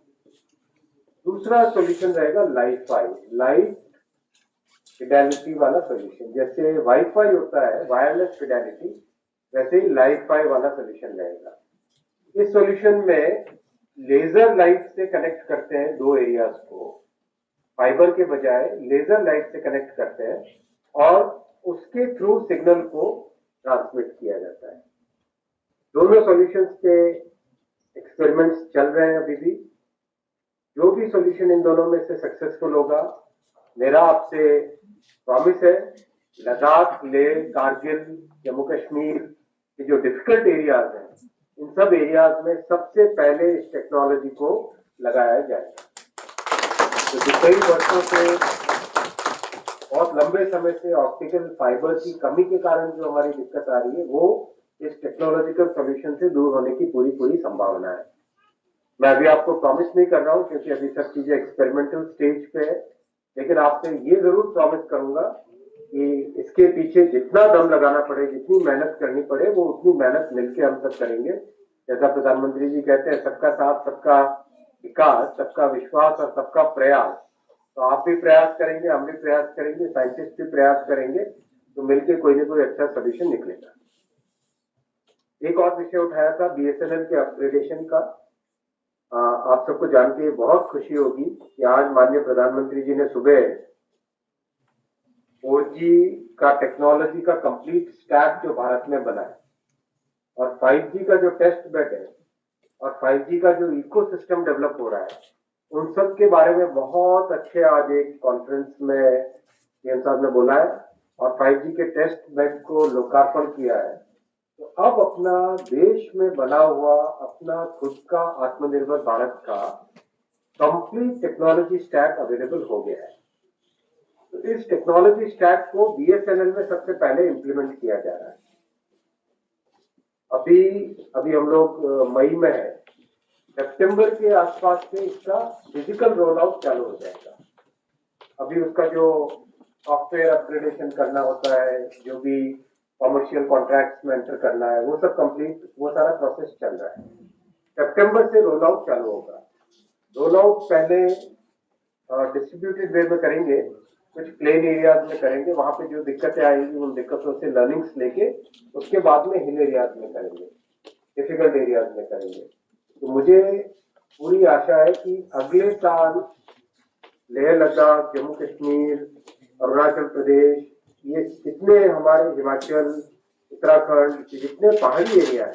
दूसरा सोल्यूशन रहेगा लाइफाई, लाइट फिडेलिटी वाला सोल्यूशन। जैसे वाईफाई होता है वायरलेस फिडेलिटी, वैसे ही लाइफाई वाला सोल्यूशन रहेगा। इस सोल्यूशन में लेजर लाइट से कनेक्ट करते हैं दो एरियाज को, फाइबर के बजाय लेजर लाइट से कनेक्ट करते हैं और उसके थ्रू सिग्नल को ट्रांसमिट किया जाता है। दोनों सॉल्यूशंस पे एक्सपेरिमेंट्स चल रहे हैं अभी भी। जो भी सॉल्यूशन इन दोनों में से सक्सेसफुल होगा, मेरा आपसे प्रॉमिस है लद्दाख, लेह, कारगिल, जम्मू कश्मीर के जो डिफिकल्ट एरियाज हैं, इन सब एरियाज में सबसे पहले इस टेक्नोलॉजी को लगाया जाएगा। तो जो कई वर्षों से, बहुत लंबे समय से ऑप्टिकल फाइबर की कमी के कारण जो हमारी दिक्कत आ रही है, वो इस टेक्नोलॉजिकल सोल्यूशन से दूर होने की पूरी संभावना है। मैं अभी आपको प्रॉमिस नहीं कर रहा हूं क्योंकि अभी सब चीजें एक्सपेरिमेंटल स्टेज पे है, लेकिन आपसे ये जरूर प्रॉमिस करूंगा कि इसके पीछे जितना दम लगाना पड़े, जितनी मेहनत करनी पड़े, वो उतनी मेहनत मिलकर हम सब करेंगे। जैसा प्रधानमंत्री जी कहते हैं, सबका साथ, सबका विकास, सबका विश्वास और सबका प्रयास। तो आप भी प्रयास करेंगे, हम भी प्रयास करेंगे, साइंटिस्ट भी प्रयास करेंगे, तो मिलकर कोई ना कोई अच्छा सोल्यूशन निकलेगा। एक और विषय उठाया था बीएसएनएल के अपग्रेडेशन का। आप सबको जान के बहुत खुशी होगी कि आज माननीय प्रधानमंत्री जी ने सुबह 4G का टेक्नोलॉजी का कंप्लीट स्टैक जो भारत में बना है और 5G का जो टेस्ट बेड है और 5G का जो इकोसिस्टम डेवलप हो रहा है, उन सब के बारे में बहुत अच्छे आज एक कॉन्फ्रेंस में पीएम साहब ने बोला है और 5G के टेस्ट बेड को लोकार्पण किया है। तो अब अपना देश में बना हुआ अपना खुद का आत्मनिर्भर भारत का कंप्लीट टेक्नोलॉजी स्टैक अवेलेबल हो गया है। तो इस टेक्नोलॉजी स्टैक को बीएसएनएल में सबसे पहले इंप्लीमेंट किया जा रहा है। अभी हम लोग मई में है, सितंबर के आसपास से इसका फिजिकल रोल आउट चालू हो जाएगा। अभी उसका जो सॉफ्टवेयर अपग्रेडेशन करना होता है, जो भी कॉमर्शियल कॉन्ट्रैक्ट्स में एंटर करना है, वो सब कंप्लीट, वो सारा प्रोसेस चल रहा है। सितंबर से रोल आउट चालू होगा। रोल आउट पहले डिस्ट्रीब्यूटेड वे में करेंगे, कुछ प्लेन एरियाज में करेंगे, वहां पे जो दिक्कतें आएंगी उन दिक्कतों से लर्निंग्स लेके उसके बाद में हिल एरियाज में करेंगे, डिफिकल्ट एरियाज में करेंगे। तो मुझे पूरी आशा है कि अगले साल लेह लद्दाख, जम्मू कश्मीर, अरुणाचल प्रदेश, ये जितने हमारे हिमाचल, उत्तराखंड, जितने पहाड़ी एरिया है,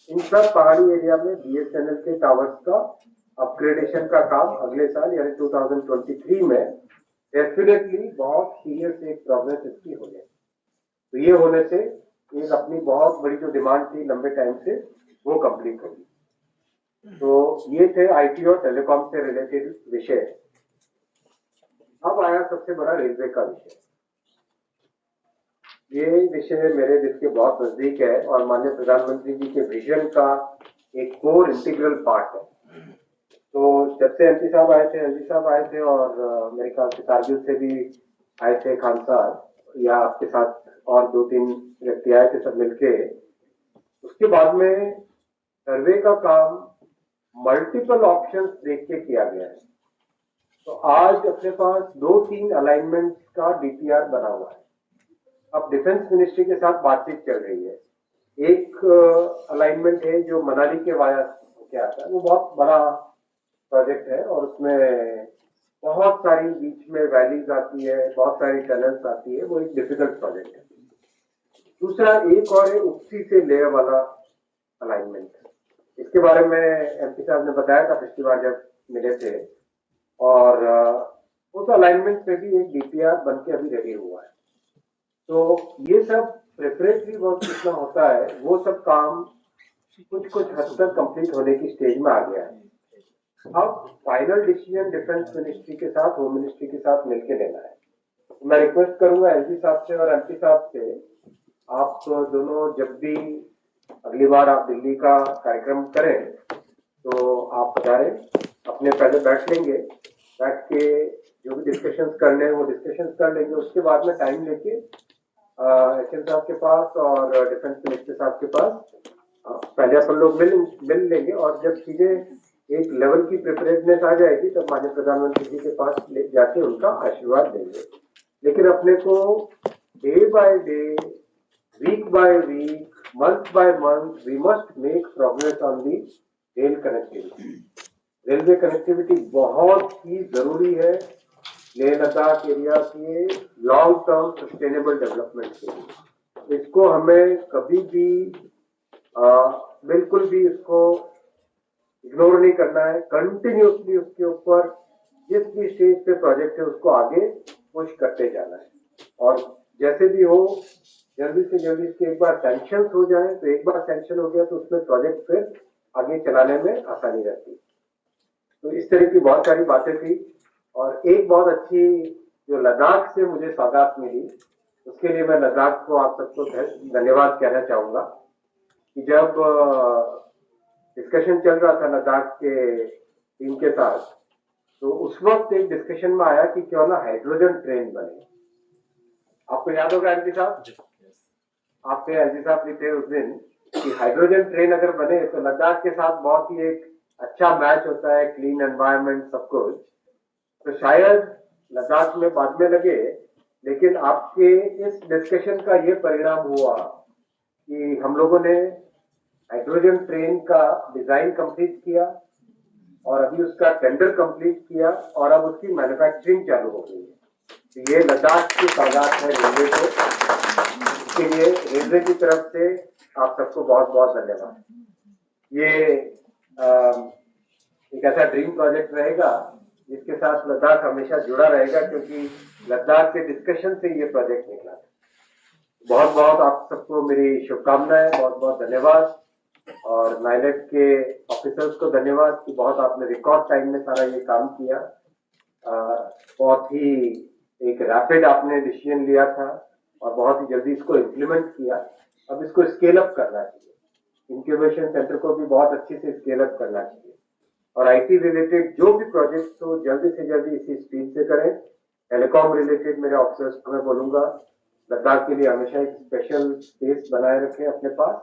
इन सब पहाड़ी एरिया में बीएसएनएल के टावर्स का अपग्रेडेशन का काम अगले साल यानी 2023 में डेफिनेटली बहुत सीरियस एक प्रोग्रेस इसकी हो जाए। तो ये होने से एक अपनी बहुत बड़ी जो डिमांड थी लंबे टाइम से, वो कंप्लीट होगी। तो ये थे आईटी और टेलीकॉम से रिलेटेड विषय। अब आया सबसे बड़ा रेलवे का विषय। ये विषय मेरे दिल के बहुत नजदीक है और माननीय प्रधानमंत्री जी के विजन का एक कोर इंटीग्रल पार्ट है। तो जब से एमपी साहब आए थे, एलजी साहब आए थे और मेरे ख्याल से कारगिल से भी आए थे खान साहब, या आपके साथ और 2-3 व्यक्ति आए थे सब मिलके। उसके बाद में सर्वे का काम मल्टीपल ऑप्शंस देख के किया गया है। तो आज अपने पास 2-3 अलाइनमेंट्स का डीपीआर बना हुआ है। अब डिफेंस मिनिस्ट्री के साथ बातचीत चल रही है। एक अलाइनमेंट है जो मनाली के वाया क्या आता है, वो बहुत बड़ा प्रोजेक्ट है और उसमें बहुत सारी बीच में वैलीज आती है, बहुत सारी टनल्स आती है, वो एक डिफिकल्ट प्रोजेक्ट है। दूसरा एक और है उक्सी से लेह वाला अलाइनमेंट। इसके बारे में एमपी साहब ने बताया था पिछली बार जब मिले थे, और उस अलाइनमेंट पे भी एक डीपीआर बन के अभी रेडी हुआ है। तो ये सब प्रिपरेटरी वर्क जितना होता है, वो सब काम कुछ हद तक कंप्लीट होने की स्टेज में आ गया है। अब फाइनल डिसीजन डिफेंस मिनिस्ट्री के साथ, होम मिनिस्ट्री के साथ मिलकर लेना है। तो मैं रिक्वेस्ट करूंगा एलजी साहब से और एमपी साहब से, आप दोनों जब भी अगली बार आप दिल्ली का कार्यक्रम करें तो आप पधारें, अपने पहले बैठ लेंगे, बैठ के जो भी डिस्कशंस करने हैं वो डिस्कशंस कर लेंगे। उसके बाद में टाइम लेके एसएम साहब के पास और डिफेंस मिनिस्टर साहब के पास पहले अपन लोग मिल लेंगे, और जब चीजें एक लेवल की प्रिपरेडनेस आ जाएगी तब माननीय प्रधानमंत्री जी के पास ले जाके उनका आशीर्वाद देंगे। लेकिन अपने को day by day, week by week, month by month, we must make progress on the rail connectivity. Railway connectivity बहुत ही जरूरी है लेह लद्दाख एरिया के लॉन्ग टर्म सस्टेनेबल डेवलपमेंट के लिए। इसको हमें कभी भी बिल्कुल भी इसको इग्नोर नहीं करना है। कंटिन्यूसली उसके ऊपर जिस भी स्टेज पे प्रोजेक्ट है उसको आगे पुश करते जाना है। और जैसे भी हो जल्दी से जल्दी इसके एक बार सैंक्शन हो जाए, तो एक बार सैंक्शन हो गया तो उसमें प्रोजेक्ट फिर आगे चलाने में आसानी रहती है। तो इस तरह की बहुत सारी बातें थी। और एक बहुत अच्छी जो लद्दाख से मुझे सौगात मिली, उसके लिए मैं लद्दाख को आप सबको धन्यवाद कहना चाहूंगा कि जब डिस्कशन चल रहा था लद्दाख के टीम के साथ, तो उस वक्त एक डिस्कशन में आया कि क्यों ना हाइड्रोजन ट्रेन बने। आपको याद होगा एलजी साहब, आपके एलजी साहब भी थे उस दिन, कि हाइड्रोजन ट्रेन अगर बने तो लद्दाख के साथ बहुत ही एक अच्छा मैच होता है, क्लीन एनवायरनमेंट सब कुछ। तो शायद लद्दाख में बाद में लगे, लेकिन आपके इस डिस्कशन का ये परिणाम हुआ कि हम लोगों ने हाइड्रोजन ट्रेन का डिजाइन कंप्लीट किया और अभी उसका टेंडर कंप्लीट किया और अब उसकी मैन्युफैक्चरिंग चालू हो गई है। तो ये लद्दाख की सौगात है रेलवे को। इसके लिए रेलवे की तरफ से आप सबको बहुत बहुत धन्यवाद। ये एक ऐसा ड्रीम प्रोजेक्ट रहेगा जिसके साथ लद्दाख हमेशा जुड़ा रहेगा, क्योंकि लद्दाख के डिस्कशन से ये प्रोजेक्ट निकला था। बहुत बहुत आप सबको मेरी शुभकामनाएं, बहुत बहुत धन्यवाद। और नाइलेट के ऑफिसर्स को धन्यवाद कि बहुत आपने रिकॉर्ड टाइम में सारा ये काम किया। बहुत ही एक रैपिड आपने डिसीजन लिया था और बहुत ही जल्दी इसको इम्प्लीमेंट किया। अब इसको स्केल अप करना चाहिए, इंक्यूबेशन सेंटर को भी बहुत अच्छे से स्केल अप करना चाहिए, और आईटी रिलेटेड जो भी प्रोजेक्ट हो जल्दी से जल्दी इसी स्पीड से करें। टेलीकॉम रिलेटेड मेरे ऑफिसर्स को मैं बोलूंगा लद्दाख के लिए हमेशा एक स्पेशल स्पेस बनाए रखें अपने पास,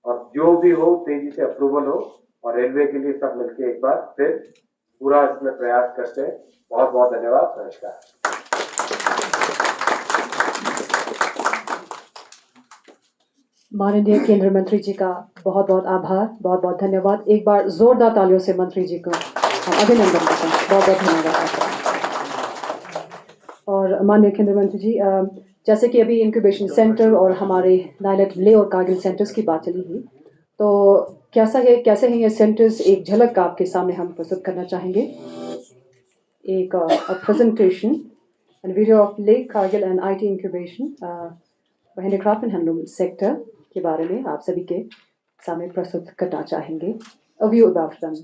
और जो भी हो तेजी से अप्रूवल हो, और रेलवे के लिए सब मिलकर एक बार फिर पूरा इसमें प्रयास करते हैं। बहुत बहुत धन्यवाद, नमस्कार। माननीय केंद्रीय मंत्री जी का बहुत बहुत आभार, बहुत बहुत धन्यवाद। एक बार जोरदार तालियों से मंत्री जी को अभिनंदन करते हैं। बहुत बहुत धन्यवाद आपका। और माननीय केंद्रीय मंत्री जी, जैसे कि अभी इंक्यूबेशन सेंटर और हमारे नाइलेट ले और कारगिल सेंटर्स की बात चली ही, तो कैसे हैं ये सेंटर्स, एक झलक आपके सामने हम प्रस्तुत करना चाहेंगे। एक प्रेजेंटेशन एंड वीडियो ऑफ ले Kargil and IT incubation handicraft and handloom sector के बारे में आप सभी के सामने प्रस्तुत करना चाहेंगे। A view about them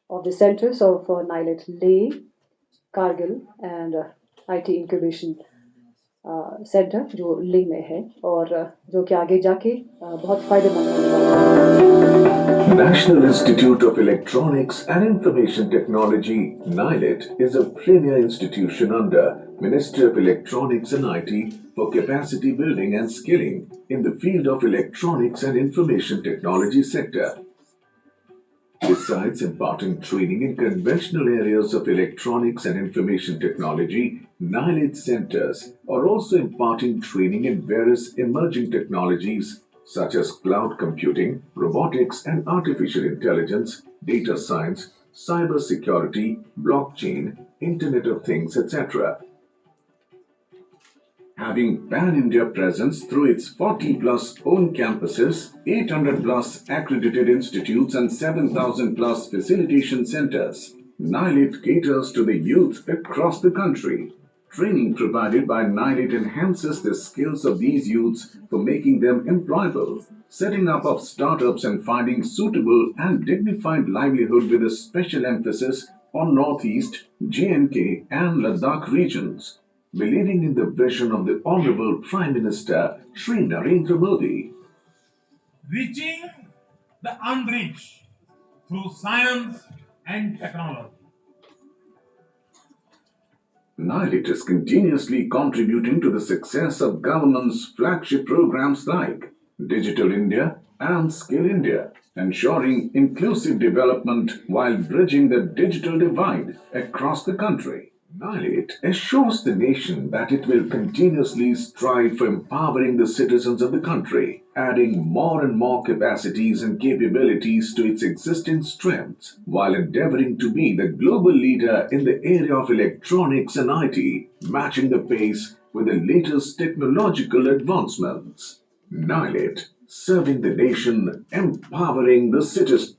of the centers of NIELIT, Leh, Kargil and IT incubation centre जो लेह में है और जो कि आगे जाके बहुत फायदेमंद होने वाला है। National Institute of Electronics and Information Technology, NIELIT, is a premier institution under Ministry of Electronics and IT for capacity building and skilling in the field of electronics and information technology sector. Besides imparting training in conventional areas of electronics and information technology, NIELIT centers are also imparting training in various emerging technologies such as cloud computing, robotics and artificial intelligence, data science, cyber security, blockchain, Internet of Things, etc. Having pan-India presence through its 40-plus own campuses, 800-plus accredited institutes and 7,000-plus facilitation centers, NIELIT caters to the youth across the country. Training provided by NIELIT enhances the skills of these youths for making them employable, setting up of startups and finding suitable and dignified livelihood with a special emphasis on Northeast, J&K and Ladakh regions. Believing in the vision of the Honorable Prime Minister Shri Narendra Modi. Reaching the unreached through science and technology. NIELIT is continuously contributing to the success of government's flagship programs like Digital India and Skill India, ensuring inclusive development while bridging the digital divide across the country. NIELIT assures the nation that it will continuously strive for empowering the citizens of the country, adding more and more capacities and capabilities to its existing strengths, while endeavoring to be the global leader in the area of electronics and IT, matching the pace with the latest technological advancements. NIELIT, serving the nation, empowering the citizens.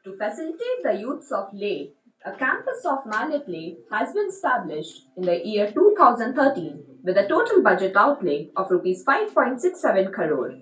To facilitate the youths of Leh, a campus of NIELIT Leh has been established in the year 2013 with a total budget outlay of Rs 5.67 crore.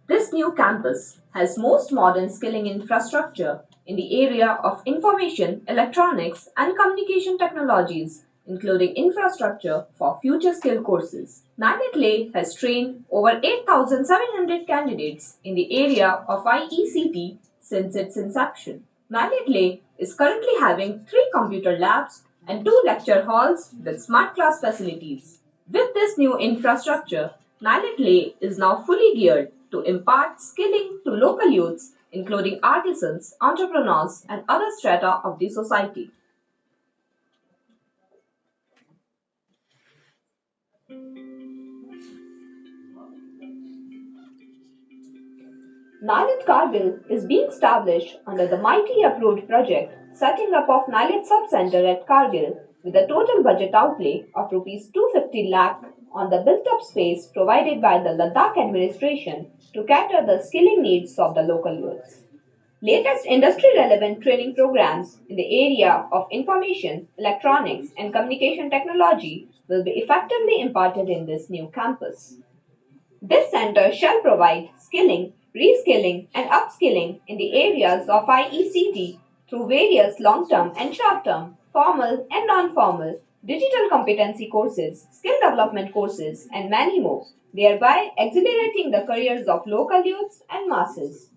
This new campus has most modern skilling infrastructure in the area of information, electronics, and communication technologies, including infrastructure for future skill courses. NIELIT has trained over 8,700 candidates in the area of IECT since its inception. NIELIT is currently having 3 computer labs and 2 lecture halls with smart class facilities. With this new infrastructure, NIELIT is now fully geared to impart skilling to local youths, including artisans, entrepreneurs, and other strata of the society. NIELIT Kargil is being established under the mighty approved project setting up of NIELIT Sub-Center at Kargil with a total budget outlay of Rs 250 lakh on the built-up space provided by the Ladakh administration to cater the skilling needs of the local youths. Latest industry-relevant training programs in the area of information, electronics, and communication technology will be effectively imparted in this new campus. This center shall provide skilling, reskilling, and upskilling in the areas of IECT through various long-term and short-term, formal and non-formal, digital competency courses, skill development courses, and many more, thereby accelerating the careers of local youths and masses.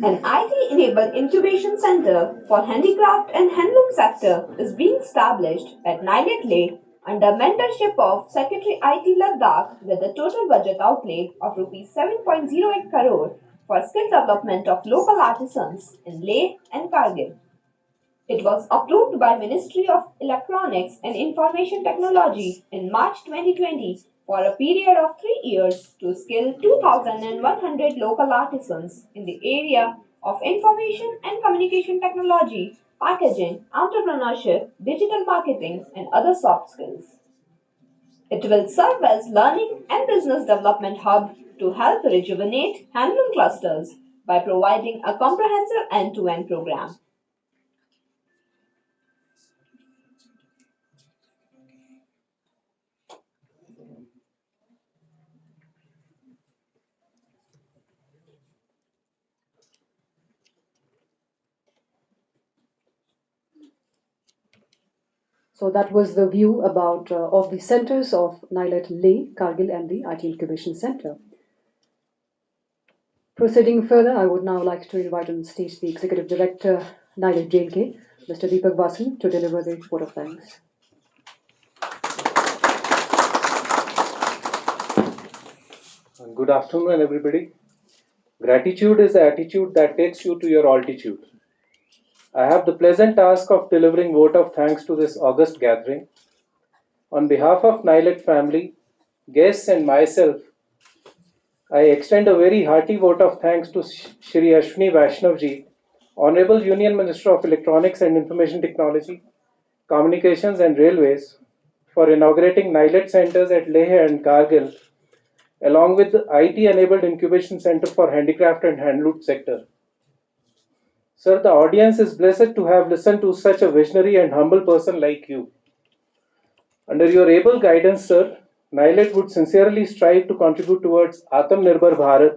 An IT-enabled incubation center for handicraft and handloom sector is being established at NIELIT Leh under mentorship of Secretary IT Ladakh with a total budget outlay of Rs 7.08 crore for skill development of local artisans in Leh and Kargil. It was approved by Ministry of Electronics and Information Technology in March 2020 for a period of 3 years to skill 2,100 local artisans in the area of information and communication technology, packaging, entrepreneurship, digital marketing, and other soft skills. It will serve as learning and business development hub to help rejuvenate handloom clusters by providing a comprehensive end-to-end program. So that was the view about of the centers of NIELIT Leh, Kargil, and the IT Incubation Center. Proceeding further, I would now like to invite on stage the Executive Director, NIELIT JNK, Mr. Deepak Vasan, to deliver the vote of thanks. Good afternoon, everybody. Gratitude is the attitude that takes you to your altitude. I have the pleasant task of delivering vote of thanks to this august gathering. On behalf of NIELIT family, guests and myself, I extend a very hearty vote of thanks to Shri Ashwini Vaishnavji, Honorable Union Minister of Electronics and Information Technology, Communications and Railways, for inaugurating NIELIT centers at Leh and Kargil, along with the IT-enabled incubation center for handicraft and handloom sector. Sir, the audience is blessed to have listened to such a visionary and humble person like you. Under your able guidance, sir, NIELIT would sincerely strive to contribute towards Atmanirbhar Bharat,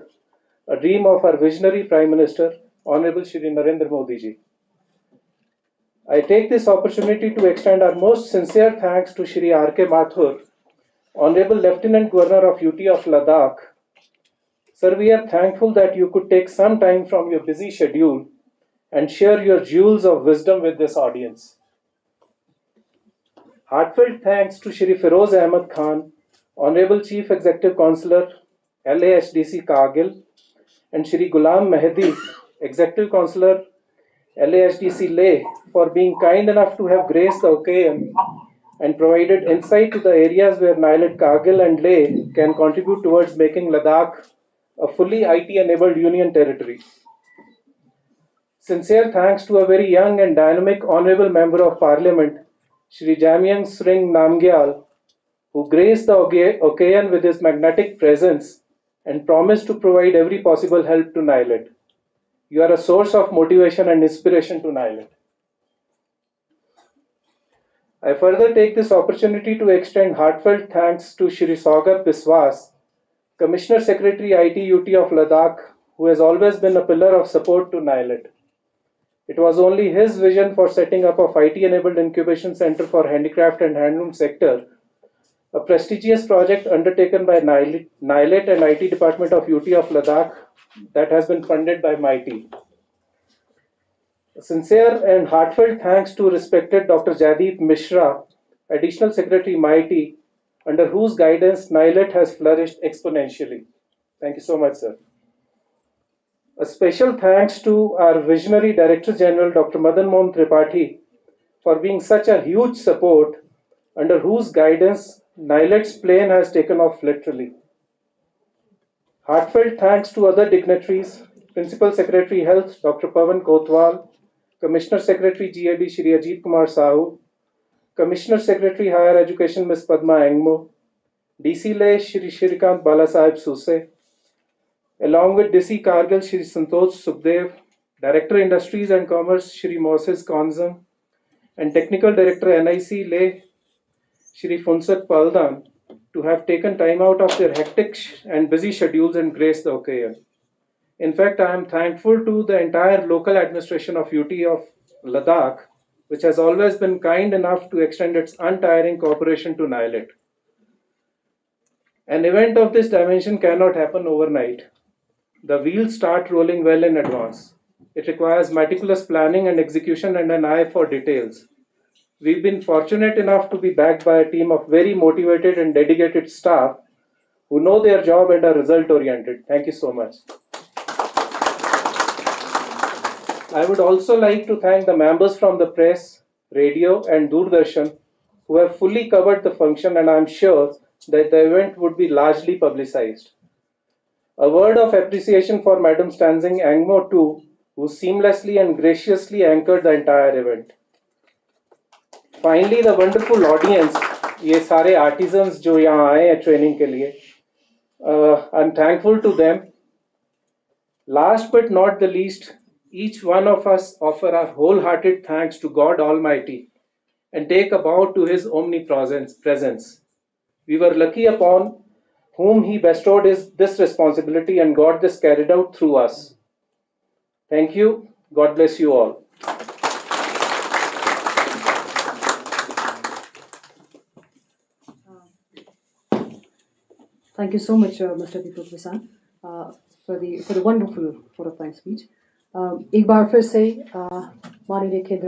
a dream of our visionary Prime Minister, Honorable Shri Narendra Modi ji. I take this opportunity to extend our most sincere thanks to Shri R.K. Mathur, Honorable Lieutenant Governor of UT of Ladakh. Sir, we are thankful that you could take some time from your busy schedule and share your jewels of wisdom with this audience. Heartfelt thanks to Shri Feroz Ahmed Khan, Honorable Chief Executive Councillor, LAHDC Kargil, and Shri Ghulam Mehdi, Executive Councillor, LAHDC Leh, for being kind enough to have graced the occasion and provided insight to the areas where NIELIT Kargil and Leh can contribute towards making Ladakh a fully IT-enabled union territory. Sincere thanks to a very young and dynamic Honorable Member of Parliament, Shri Jamyang Sring Namgyal, who graced the occasion with his magnetic presence and promised to provide every possible help to NIELIT. You are a source of motivation and inspiration to NIELIT. I further take this opportunity to extend heartfelt thanks to Shri Saugata Biswas, Commissioner Secretary IT UT of Ladakh, who has always been a pillar of support to NIELIT. It was only his vision for setting up a IT-enabled incubation center for handicraft and handloom sector, a prestigious project undertaken by NIELIT and IT Department of UT of Ladakh that has been funded by MIT. A sincere and heartfelt thanks to respected Dr. Jaideep Mishra, Additional Secretary MIT, under whose guidance NIELIT has flourished exponentially. Thank you so much, sir. A special thanks to our visionary Director General, Dr. Madan Mohan Tripathi, for being such a huge support, under whose guidance NIELIT's plane has taken off literally. Heartfelt thanks to other dignitaries, Principal Secretary Health, Dr. Pawan Kotwal, Commissioner Secretary GAD, Shri Ajit Kumar Sahu, Commissioner Secretary Higher Education, Ms. Padma Engmo, DC Le, Shri Shrikant Balasaheb Suse, along with DC Kargil, Shri Santosh Sukhdev, Director Industries and Commerce, Shri Moses Konzam, and Technical Director NIC Le, Shri Funsak Paldan, to have taken time out of their hectic and busy schedules and grace the occasion. In fact, I am thankful to the entire local administration of UT of Ladakh, which has always been kind enough to extend its untiring cooperation to NIELIT. An event of this dimension cannot happen overnight. The wheels start rolling well in advance. It requires meticulous planning and execution and an eye for details. We've been fortunate enough to be backed by a team of very motivated and dedicated staff who know their job and are result oriented. Thank you so much. I would also like to thank the members from the press, radio, and Doordarshan who have fully covered the function, and I'm sure that the event would be largely publicized. A word of appreciation for Madam Stanzing Angmo too, who seamlessly and graciously anchored the entire event. Finally, the wonderful audience, ये सारे artisans जो यहाँ आए हैं training के लिए, I'm thankful to them. Last but not the least, each one of us offer our wholehearted thanks to God Almighty and take a bow to His omnipresence. We were lucky upon whom He bestowed this responsibility and got this carried out through us. Thank you. God bless you all. Thank you so much, Mr. Deepak Visan, for the wonderful vote of thanks speech. एक बार फिर से माननीय केंद्र